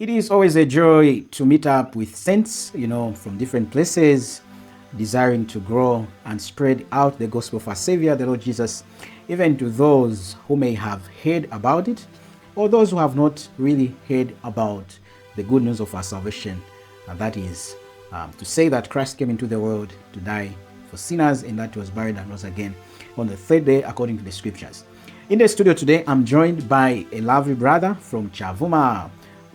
It is always a joy to meet up with saints, from different places, desiring to grow and spread out the gospel of our Savior, the Lord Jesus, even to those who may have heard about it, or those who have not really heard about the good news of our salvation. And that is to say that Christ came into the world to die for sinners, and that he was buried and rose again on the third day according to the scriptures. In the studio today, I'm joined by a lovely brother from Chavuma,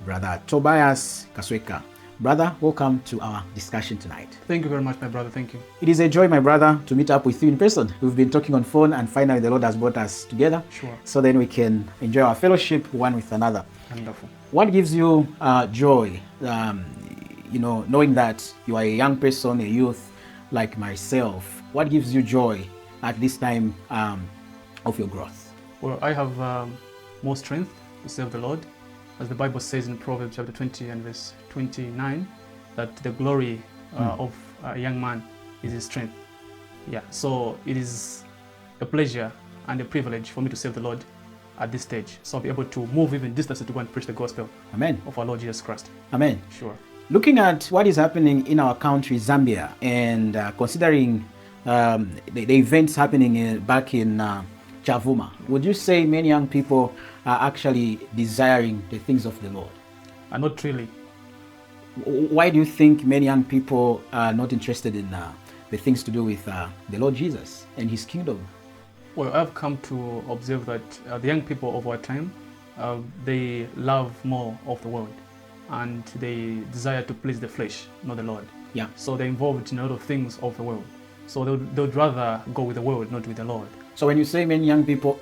Brother Tobias Kasweka. Brother, welcome to our discussion tonight. Thank you very much, my brother. Thank you. It is a joy, my brother, to meet up with you in person. We've been talking on phone, and finally the Lord has brought us together. Sure. So then we can enjoy our fellowship one with another. Wonderful. What gives you joy, knowing that you are a young person, a youth like myself? What gives you joy at this time of your growth? Well, I have more strength to serve the Lord. As the Bible says in Proverbs chapter 20 and verse 29, that the glory of a young man is his strength. Yeah, so it is a pleasure and a privilege for me to serve the Lord at this stage. So I'll be able to move even distance to go and preach the gospel Amen. Of our Lord Jesus Christ. Amen. Sure. Looking at what is happening in our country, Zambia, and considering the events happening back in Chavuma, would you say many young people are actually desiring the things of the Lord? Not really. Why do you think many young people are not interested in the things to do with the Lord Jesus and his kingdom? Well, I've come to observe that the young people of our time, they love more of the world, and they desire to please the flesh, not the Lord. Yeah. So they're involved in a lot of things of the world. So they would rather go with the world, not with the Lord. So when you say many young people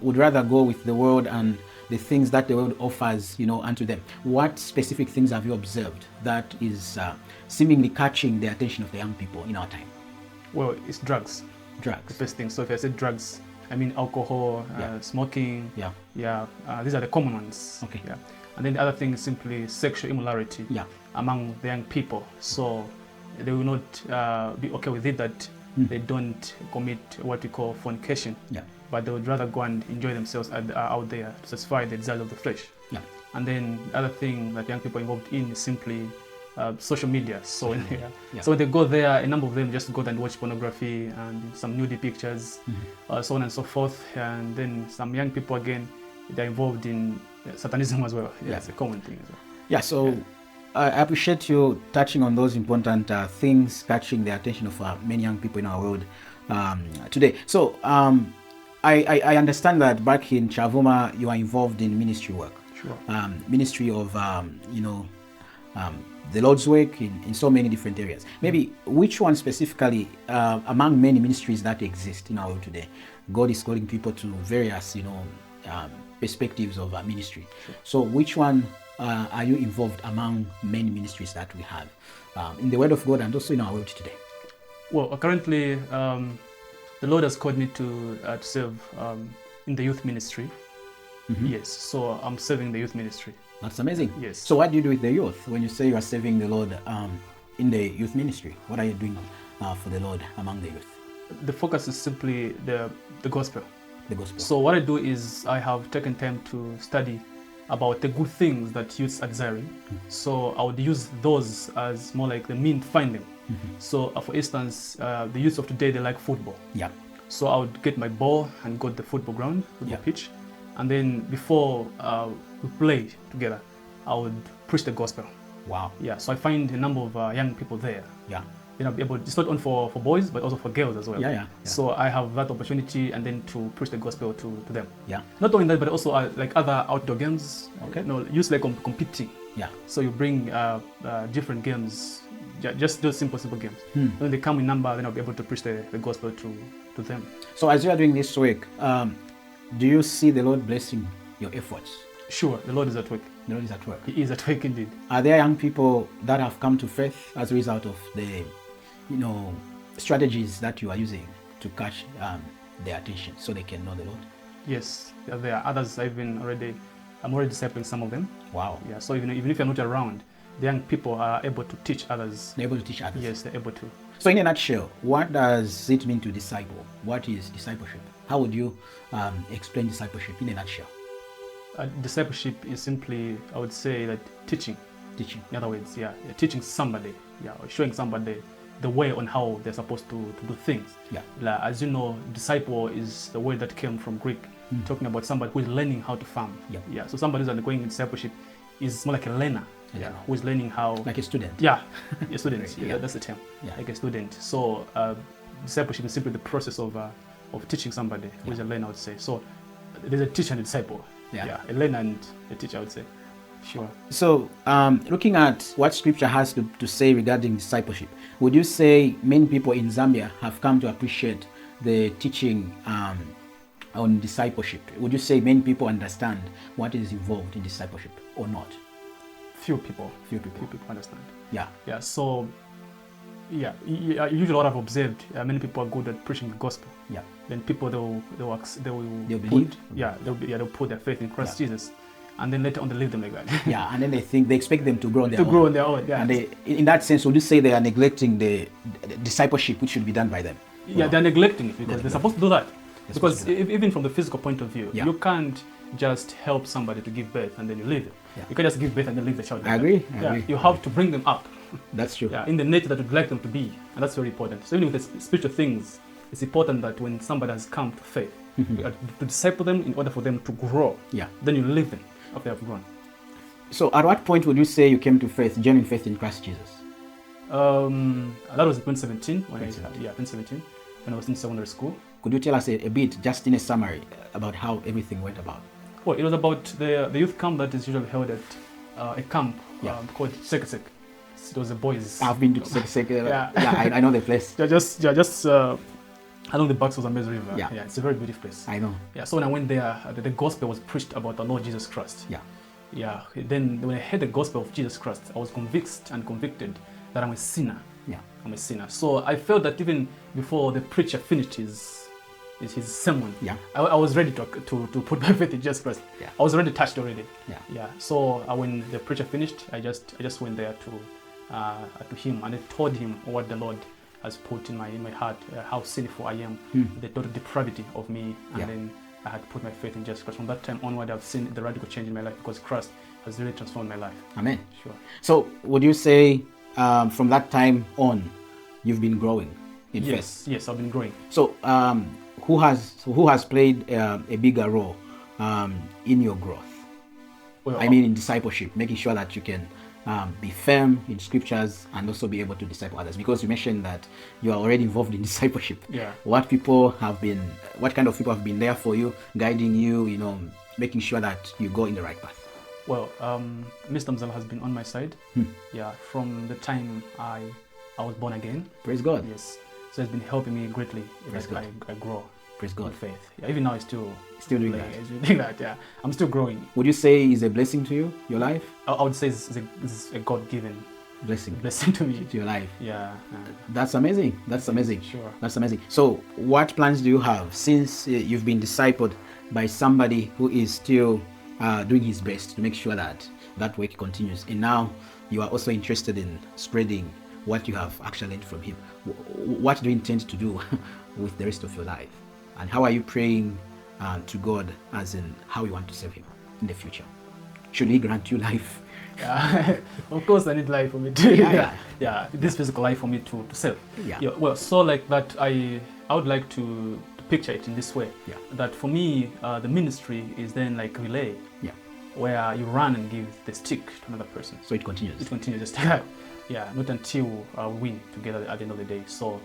would rather go with the world and the things that the world offers, unto them, what specific things have you observed that is seemingly catching the attention of the young people in our time? Well, it's drugs. Drugs. The first thing. So if I say drugs, I mean alcohol, smoking. Yeah. These are the common ones. Okay. Yeah. And then the other thing is simply sexual immorality. Yeah. Among the young people. So they will not be okay with it that they don't commit what we call fornication. Yeah. But they would rather go and enjoy themselves out there to satisfy the desires of the flesh. Yeah. And then the other thing that young people are involved in is simply social media. So so when they go there, a number of them just go and watch pornography and some nudie pictures, so on and so forth. And then some young people again, they're involved in satanism as well. Yeah, it's a common thing as well. Yeah. So I appreciate you touching on those important things, catching the attention of many young people in our world today. So I understand that back in Chavuma, you are involved in ministry work. Sure. Ministry of, the Lord's work in so many different areas. Maybe which one specifically, among many ministries that exist in our world today, God is calling people to various, perspectives of ministry. Sure. So which one are you involved among many ministries that we have in the Word of God and also in our world today? Well, currently, the Lord has called me to serve in the youth ministry. Mm-hmm. Yes, so I'm serving the youth ministry. That's amazing. Yes. So what do you do with the youth when you say you are serving the Lord in the youth ministry? What are you doing for the Lord among the youth? The focus is simply the gospel. The gospel. So what I do is I have taken time to study about the good things that youths are desiring. Mm-hmm. So I would use those as more like the mean to find them. Mm-hmm. So for instance, the youths of today, they like football. Yeah. So I would get my ball and go to the football ground, football pitch. And then before we play together, I would preach the gospel. Wow. Yeah, so I find a number of young people there. Yeah. It's not only for boys, but also for girls as well. Yeah. So I have that opportunity and then to preach the gospel to them. Yeah. Not only that, but also like other outdoor games. Okay. Use like competing. Yeah. So you bring different games, just those simple games. When they come in number, then I'll be able to preach the gospel to them. So as you are doing this work, do you see the Lord blessing your efforts? Sure, the Lord is at work. The Lord is at work. He is at work indeed. Are there young people that have come to faith as a result of the, strategies that you are using to catch their attention so they can know the Lord? Yes, there are others. I'm already discipling some of them. Wow. Yeah. So even if you're not around, the young people are able to teach others. They're able to teach others. Yes, they're able to. So in a nutshell, what does it mean to disciple? What is discipleship? How would you explain discipleship in a nutshell? Discipleship is simply, I would say, that teaching. Teaching. In other words, yeah, you're teaching somebody, or showing somebody the way on how they're supposed to do things. Yeah. Like, as you know, disciple is the word that came from Greek, talking about somebody who is learning how to farm. Yeah. Yeah. So somebody who's undergoing discipleship is more like a learner. Yeah. Who is learning how. Like a student. Yeah. A student. Yeah. That's the term. Yeah. Like a student. So discipleship is simply the process of teaching somebody who is a learner, I would say. So there's a teacher and a disciple. Yeah. A learner and a teacher, I would say. Sure. So, looking at what Scripture has to say regarding discipleship, would you say many people in Zambia have come to appreciate the teaching on discipleship? Would you say many people understand what is involved in discipleship or not? Few people understand. Yeah. Yeah. So, usually what I've observed, many people are good at preaching the gospel. Yeah. Then people they'll believe. They'll put their faith in Christ Jesus. And then later on they leave them like that. Yeah, and then they expect them to grow on their own. grow on their own, yeah. And in that sense, would you say they are neglecting the discipleship which should be done by them? Yeah, they're neglecting it because they're supposed to do that. Because even from the physical point of view, you can't just help somebody to give birth and then you leave it. Yeah. You can't just give birth and then leave the child. I agree. You have to bring them up. That's true. Yeah, in the nature that you'd like them to be, and that's very important. So even with the spiritual things, it's important that when somebody has come to faith, to disciple them in order for them to grow. Yeah. Then you leave them after they have grown. So at what point would you say you came to faith, genuine faith in Christ Jesus? That was in 2017. 2017, when I was in secondary school. Could you tell us a bit, just in a summary, about how everything went about? Well, it was about the youth camp that is usually held at a camp called Sekesek. It was the boys. I've been to Sekesek. I know the place. Just along the banks of the Zambia River. Yeah, it's a very beautiful place. I know. Yeah, so when I went there, the gospel was preached about the Lord Jesus Christ. Yeah. Then when I heard the gospel of Jesus Christ, I was convicted that I'm a sinner. Yeah. I'm a sinner. So I felt that even before the preacher finished his sermon, I was ready to put my faith in Jesus Christ. Yeah. I was already touched already. Yeah. So when the preacher finished, I just went there to him and I told him what the Lord has put in my heart, how sinful I am, the total depravity of me, and then I had put my faith in Jesus Christ. From that time onward, I've seen the radical change in my life because Christ has really transformed my life. Amen. Sure. So would you say from that time on, you've been growing in faith? Yes, I've been growing. So who has played a bigger role in your growth? Well, I mean in discipleship, making sure that you can be firm in scriptures and also be able to disciple others, because you mentioned that you are already involved in discipleship. Yeah. What kind of people have been there for you, guiding you, making sure that you go in the right path? Well, Mr. Mzala has been on my side. Yeah, from the time I was born again. Praise God. Yes. So it's been helping me greatly as I grow. Praise God. In faith. Yeah, even now, still doing that. Yeah, I'm still growing. Would you say it's a blessing to you, your life? I would say it's a God-given blessing to me, to your life. Yeah. That's amazing. That's amazing. Sure. That's amazing. So, what plans do you have since you've been discipled by somebody who is still doing his best to make sure that work continues, and now you are also interested in spreading what you have actually learned from him? What do you intend to do with the rest of your life? And how are you praying to God as in how you want to serve him in the future? Should he grant you life? Yeah, of course I need life for me to this physical life for me to serve. Well, so like that, I would like to picture it in this way. That for me, the ministry is then like relay. Where you run and give the stick to another person. So it continues. It continues just like not until we win together at the end of the day. So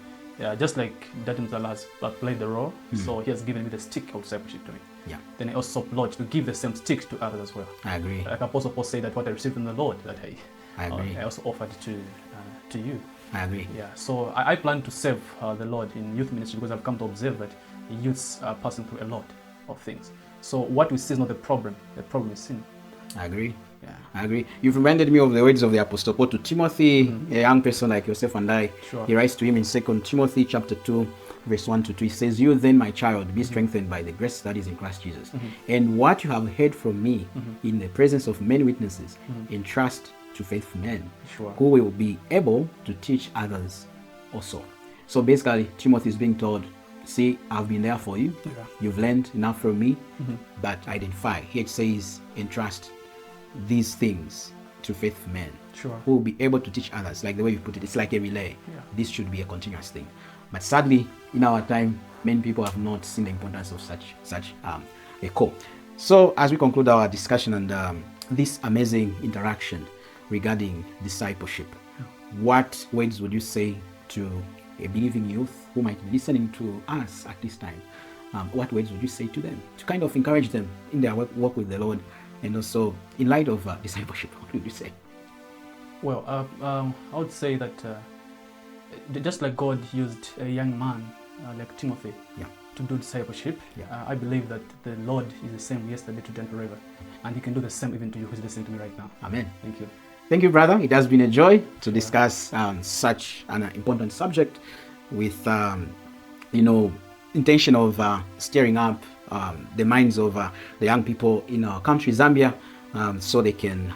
just like Daddy Mzala has played the role, so he has given me the stick of discipleship to me. Then I also pledge to give the same stick to others as well. I agree. Like Apostle Paul said that what I received from the Lord, that I agree. I also offered to you. I agree. Yeah. So I plan to serve the Lord in youth ministry because I've come to observe that youths are passing through a lot of things. So what we see is not the problem. The problem is sin. I agree. Yeah, I agree. You've reminded me of the words of the Apostle Paul to Timothy, a young person like yourself and I. Sure. He writes to him in 2 Timothy chapter 2, verse 1 to 2. He says, "You then, my child, be strengthened by the grace that is in Christ Jesus. And what you have heard from me in the presence of many witnesses, entrust to faithful men, who will be able to teach others also." So basically, Timothy is being told, See, I've been there for you. Yeah. You've learned enough from me, but identify. Here it says, entrust these things to faithful men Sure. who will be able to teach others. Like the way you put it, it's like a relay. Yeah. This should be a continuous thing. But sadly, in our time, many people have not seen the importance of such a call. So as we conclude our discussion and this amazing interaction regarding discipleship, what words would you say to a believing youth who might be listening to us at this time? What words would you say to them to kind of encourage them in their walk with the Lord, and also in light of discipleship? What would you say? Well, I would say that just like God used a young man like Timothy to do discipleship, I believe that the Lord is the same yesterday, today, and forever, and He can do the same even to you who's listening to me right now. Amen. Thank you. Thank you, brother. It has been a joy to discuss such an important subject with, intention of stirring up the minds of the young people in our country, Zambia, so they can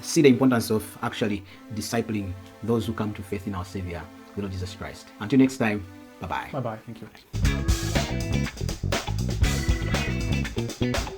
see the importance of actually discipling those who come to faith in our Savior, the Lord Jesus Christ. Until next time, bye-bye. Bye-bye. Thank you.